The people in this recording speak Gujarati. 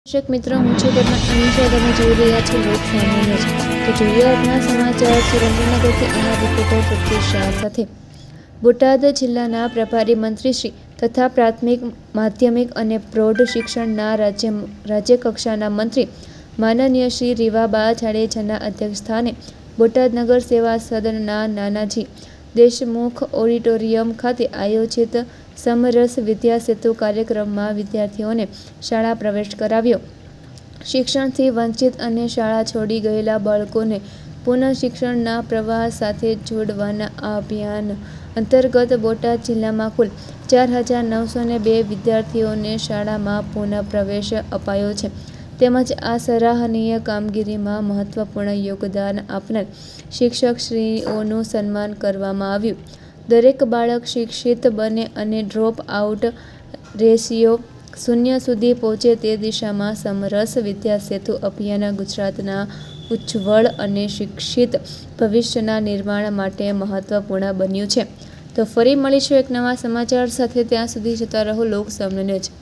દર્શક મિત્રો, હું છું અનિશા. તમે જોઈ રહ્યા છો લોક સામાન્ય છે. તો જોઈએ આજના સમાચાર. સુરેન્દ્રનગરથી અમારા રિપોર્ટર સતીશ શાહ સાથે. બોટાદ જિલ્લાના પ્રભારી મંત્રીશ્રી તથા પ્રાથમિક, માધ્યમિક અને પ્રૌઢ શિક્ષણના રાજ્યકક્ષાના મંત્રી માનનીય શ્રી રીવાબા જાડેજાના અધ્યક્ષસ્થાને બોટાદ નગર સેવા સદનના નાનાજી દેશમુખ ઓડિટોરિયમ ખાતે આયોજિત સમરસ વિદ્યાસેતુ કાર્યક્રમમાં વિદ્યાર્થીઓને શાળા પ્રવેશ કરાવ્યો. શિક્ષણથી વંચિત અને શાળા છોડી ગયેલા બાળકોને પુનઃ શિક્ષણના પ્રવાહ સાથે જોડવાના આ અભિયાન અંતર્ગત બોટાદ જિલ્લામાં કુલ 4,902 વિદ્યાર્થીઓને શાળામાં પુનઃ પ્રવેશ અપાયો છે. તેમજ આ સરાહનીય કામગીરીમાં મહત્વપૂર્ણ યોગદાન આપનાર શિક્ષકશ્રીઓનું સન્માન કરવામાં આવ્યું. દરેક બાળક શિક્ષિત બને અને ડ્રોપ આઉટ રેશિયો 0 સુધી પહોંચે તે દિશામાં સમરસ વિદ્યાસેતુ અભિયાન ગુજરાતના ઉજ્જવળ અને શિક્ષિત ભવિષ્યના નિર્માણ માટે મહત્વપૂર્ણ બન્યું છે. તો ફરી મળીશું એક નવા સમાચાર સાથે. ત્યાં સુધી જોતા રહો લોક સામાન્ય ન્યૂઝ.